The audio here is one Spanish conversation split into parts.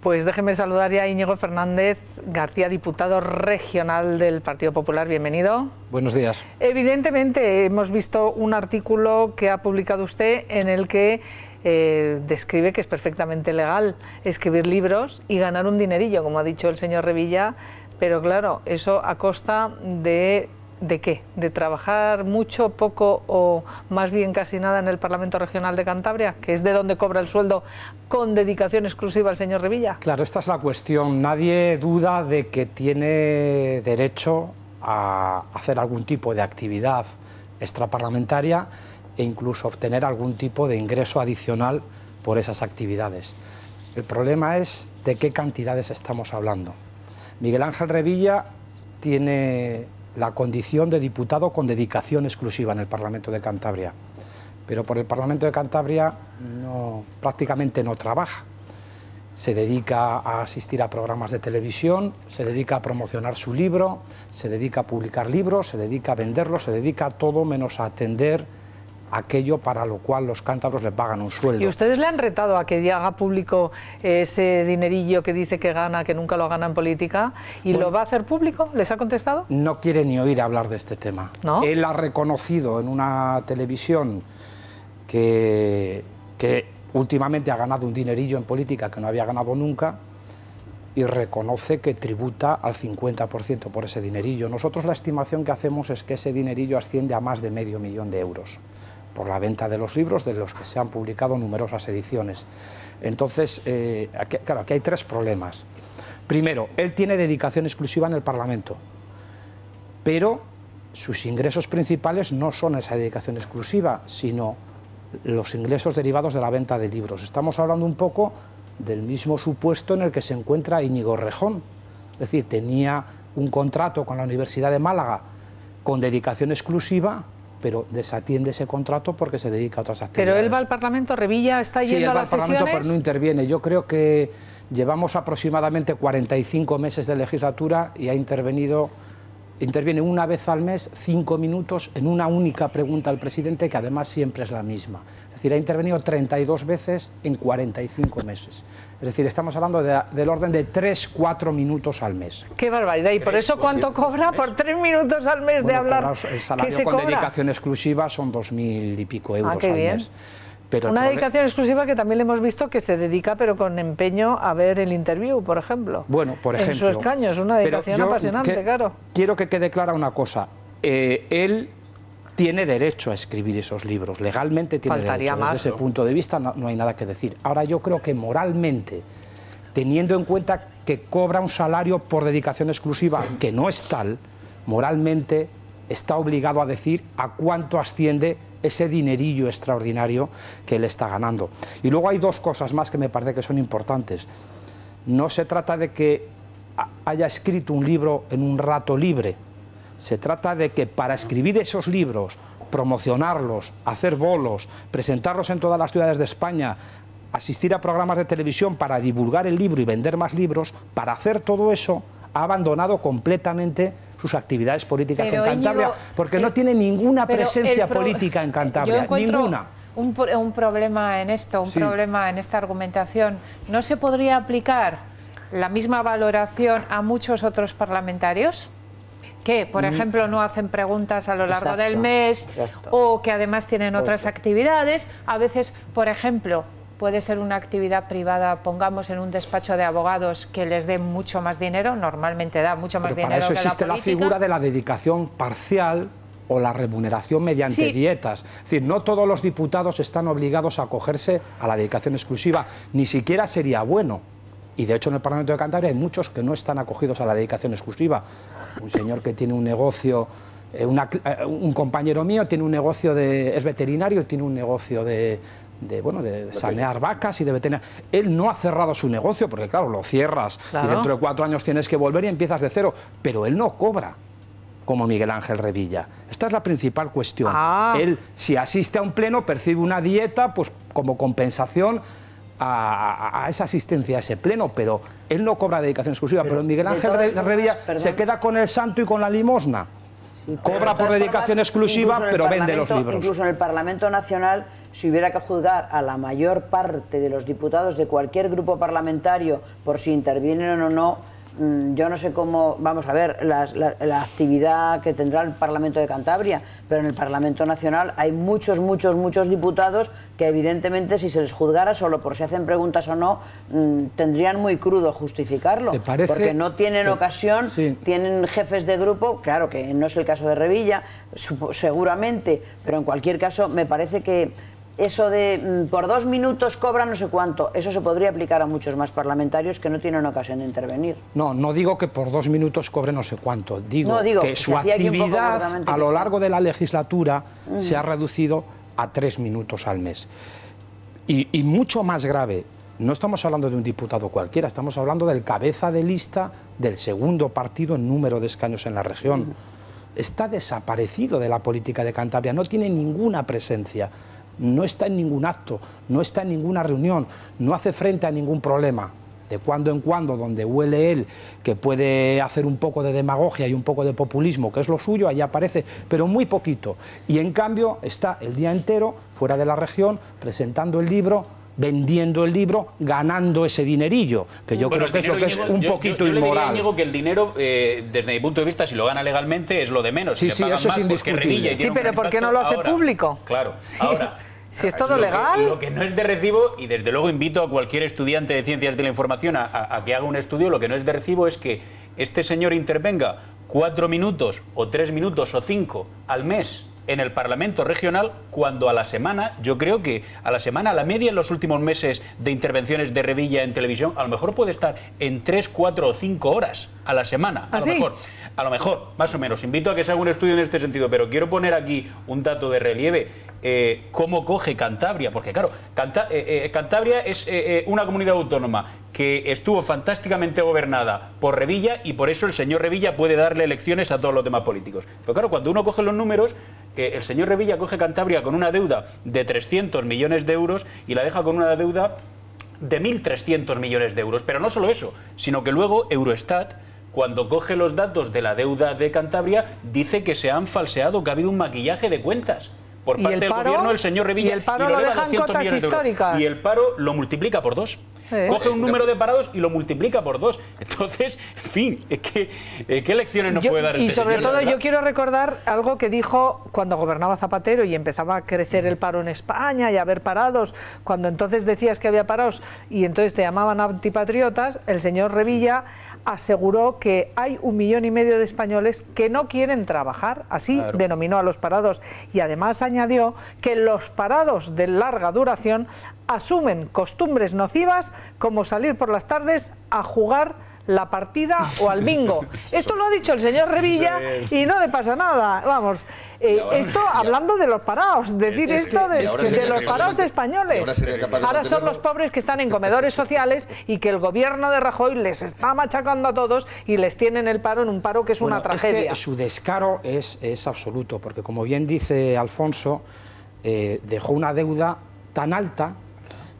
Pues déjeme saludar ya a Íñigo Fernández García, diputado regional del Partido Popular. Bienvenido. Buenos días. Evidentemente hemos visto un artículo que ha publicado usted en el que describe que es perfectamente legal escribir libros y ganar un dinerillo, como ha dicho el señor Revilla, pero claro, eso a costa de qué, de trabajar mucho, poco o más bien casi nada en el Parlamento Regional de Cantabria, que es de donde cobra el sueldo con dedicación exclusiva al señor Revilla. Claro, esta es la cuestión. Nadie duda de que tiene derecho a hacer algún tipo de actividad extraparlamentaria e incluso obtener algún tipo de ingreso adicional por esas actividades. El problema es de qué cantidades estamos hablando. Miguel Ángel Revilla tiene la condición de diputado con dedicación exclusiva en el Parlamento de Cantabria, pero por el Parlamento de Cantabria prácticamente no trabaja. Se dedica a asistir a programas de televisión, se dedica a promocionar su libro, se dedica a publicar libros, se dedica a venderlos, se dedica a todo menos a atender aquello para lo cual los cántabros le pagan un sueldo. ¿Y ustedes le han retado a que haga público ese dinerillo que dice que gana, que nunca lo gana en política? ¿Y bueno, lo va a hacer público? ¿Les ha contestado? No quiere ni oír hablar de este tema. ¿No? Él ha reconocido en una televisión que últimamente ha ganado un dinerillo en política que no había ganado nunca, y reconoce que tributa al 50% por ese dinerillo. Nosotros la estimación que hacemos es que ese dinerillo asciende a más de $500.000 por la venta de los libros, de los que se han publicado numerosas ediciones. Entonces, claro, aquí hay tres problemas. Primero, él tiene dedicación exclusiva en el Parlamento, pero sus ingresos principales no son esa dedicación exclusiva, sino los ingresos derivados de la venta de libros. Estamos hablando un poco del mismo supuesto en el que se encuentra Íñigo Errejón. Es decir, tenía un contrato con la Universidad de Málaga con dedicación exclusiva, pero desatiende ese contrato porque se dedica a otras actividades. Pero él va al Parlamento, Revilla está yendo a las sesiones. Sí, él va al Parlamento, pero no interviene. Yo creo que llevamos aproximadamente 45 meses de legislatura y interviene una vez al mes, 5 minutos, en una única pregunta al presidente, que además siempre es la misma. Es decir, ha intervenido 32 veces en 45 meses. Es decir, estamos hablando del orden de 3-4 minutos al mes. ¡Qué barbaridad! ¿Y por eso cuánto cobra por 3 minutos al mes de hablar? El salario con dedicación exclusiva son 2.000 y pico euros al mes. Pero una dedicación exclusiva que también le hemos visto que se dedica, pero con empeño, a ver el Interview, por ejemplo. Bueno, por ejemplo. En su escaño, es una dedicación apasionante, claro. Quiero que quede clara una cosa. Él tiene derecho a escribir esos libros, legalmente tiene derecho. Desde ese punto de vista no hay nada que decir. Ahora, yo creo que moralmente, teniendo en cuenta que cobra un salario por dedicación exclusiva, que no es tal, moralmente está obligado a decir a cuánto asciende ese dinerillo extraordinario que él está ganando. Y luego hay dos cosas más que me parece que son importantes. No se trata de que haya escrito un libro en un rato libre, se trata de que para escribir esos libros, promocionarlos, hacer bolos, presentarlos en todas las ciudades de España, asistir a programas de televisión para divulgar el libro y vender más libros, para hacer todo eso ha abandonado completamente sus actividades políticas en Cantabria, Íñigo, porque no tiene ninguna presencia política en Cantabria, ninguna. Un problema en esto, problema en esta argumentación. ¿No se podría aplicar la misma valoración a muchos otros parlamentarios? Que, por ejemplo, no hacen preguntas a lo largo del mes, o que además tienen otras actividades. A veces, por ejemplo, puede ser una actividad privada, pongamos en un despacho de abogados, que les dé mucho más dinero, normalmente da mucho más dinero que la política. Para eso existe la figura de la dedicación parcial o la remuneración mediante dietas. Es decir, no todos los diputados están obligados a acogerse a la dedicación exclusiva, ni siquiera sería bueno. Y de hecho en el Parlamento de Cantabria hay muchos que no están acogidos a la dedicación exclusiva. Un señor que tiene un negocio, un compañero mío tiene un negocio es veterinario, tiene un negocio de sanear vacas y de veterinario. Él no ha cerrado su negocio, porque claro, lo cierras y dentro de 4 años tienes que volver y empiezas de cero, pero él no cobra como Miguel Ángel Revilla. Esta es la principal cuestión. Él, si asiste a un pleno, percibe una dieta pues como compensación a esa asistencia a ese pleno, pero él no cobra dedicación exclusiva, pero Miguel Ángel Revilla se queda con el santo y con la limosna. Cobra por dedicación exclusiva, pero vende los libros. Incluso en el Parlamento Nacional si hubiera que juzgar a la mayor parte de los diputados de cualquier grupo parlamentario por si intervienen o no, yo no sé cómo, vamos a ver, la actividad que tendrá el Parlamento de Cantabria, pero en el Parlamento Nacional hay muchos diputados que evidentemente si se les juzgara solo por si hacen preguntas o no, tendrían muy crudo justificarlo, porque no tienen ocasión, tienen jefes de grupo, claro que no es el caso de Revilla, seguramente, pero en cualquier caso me parece que eso de por 2 minutos cobran no sé cuánto, eso se podría aplicar a muchos más parlamentarios que no tienen ocasión de intervenir. No digo que por 2 minutos cobre no sé cuánto, digo que su actividad a lo largo de la legislatura se ha reducido a 3 minutos al mes. Y mucho más grave, no estamos hablando de un diputado cualquiera, estamos hablando del cabeza de lista del segundo partido en número de escaños en la región. Está desaparecido de la política de Cantabria, no tiene ninguna presencia. No está en ningún acto, no está en ninguna reunión, no hace frente a ningún problema. De cuando en cuando, donde huele él, que puede hacer un poco de demagogia y un poco de populismo, que es lo suyo, allí aparece, pero muy poquito. Y en cambio está el día entero fuera de la región, presentando el libro, vendiendo el libro, ganando ese dinerillo, que yo creo que eso que es un poquito inmoral. Yo le diría a Íñigo que el dinero, desde mi punto de vista, si lo gana legalmente, es lo de menos. Sí, eso es indiscutible. Sí, pero ¿por qué no lo hace público? Claro, sí. Ahora... Si es todo legal. Lo que no es de recibo, y desde luego invito a cualquier estudiante de Ciencias de la Información a que haga un estudio, lo que no es de recibo es que este señor intervenga 4 minutos o 3 minutos o 5 al mes en el Parlamento regional, cuando a la semana, yo creo que a la semana, la media en los últimos meses de intervenciones de Revilla en televisión, a lo mejor puede estar en 3, 4 o 5 horas a la semana. A lo mejor, más o menos. Invito a que se haga un estudio en este sentido, pero quiero poner aquí un dato de relieve. ¿Cómo coge Cantabria? Porque claro, Cantabria es una comunidad autónoma que estuvo fantásticamente gobernada por Revilla, y por eso el señor Revilla puede darle elecciones a todos los demás políticos. Pero claro, cuando uno coge los números, el señor Revilla coge Cantabria con una deuda de 300 millones de euros y la deja con una deuda de 1.300 millones de euros. Pero no solo eso, sino que luego Eurostat, cuando coge los datos de la deuda de Cantabria, dice que se han falseado, que ha habido un maquillaje de cuentas por parte del gobierno del señor Revilla. Y el paro lo deja en cotas históricas. Y el paro lo multiplica por 2. Coge un número de parados y lo multiplica por 2. Entonces, en fin, ¿qué lecciones nos puede dar este señor? Y sobre todo yo quiero recordar algo que dijo cuando gobernaba Zapatero y empezaba a crecer el paro en España y a haber parados. Cuando entonces decías que había parados y entonces te llamaban antipatriotas, el señor Revilla aseguró que hay 1,5 millones de españoles que no quieren trabajar, así denominó a los parados, y además añadió que los parados de larga duración asumen costumbres nocivas como salir por las tardes a jugar la partida o al bingo. Esto lo ha dicho el señor Revilla y no le pasa nada. Vamos, esto hablando de los parados, decir esto de los parados españoles. Ahora son los pobres que están en comedores sociales y que el gobierno de Rajoy les está machacando a todos y les tienen el paro en un paro que es una tragedia. Es que su descaro es absoluto, porque como bien dice Alfonso, dejó una deuda tan alta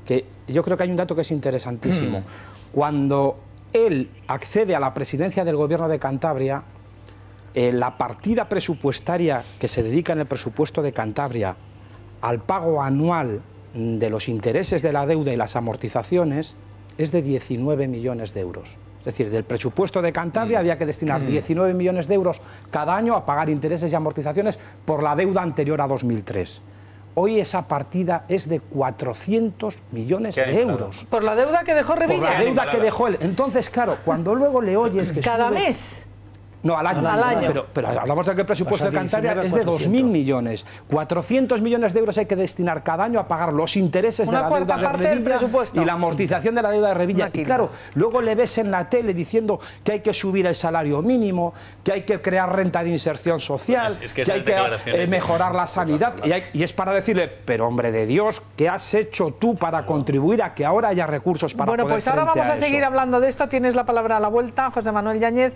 que yo creo que hay un dato que es interesantísimo. Cuando él accede a la presidencia del gobierno de Cantabria, la partida presupuestaria que se dedica en el presupuesto de Cantabria al pago anual de los intereses de la deuda y las amortizaciones es de 19 millones de euros. Es decir, del presupuesto de Cantabria había que destinar 19 millones de euros cada año a pagar intereses y amortizaciones por la deuda anterior a 2003. Hoy esa partida es de 400 millones de euros. ¿Por la deuda que dejó Revilla? Por la deuda que dejó él. Entonces, claro, cuando luego le oyes que ¿cada sube, mes? No, al año. Pero hablamos de que el presupuesto de Cantabria es de 2.000 millones. 400 millones de euros hay que destinar cada año a pagar los intereses de la deuda de Revilla y la amortización de la deuda de Revilla. Y claro, luego le ves en la tele diciendo que hay que subir el salario mínimo, que hay que crear renta de inserción social, que hay que mejorar la sanidad. Y es para decirle, pero hombre de Dios, ¿qué has hecho tú para contribuir a que ahora haya recursos para poder Bueno, pues ahora vamos a seguir hablando de esto. Tienes la palabra a la vuelta, José Manuel Yáñez.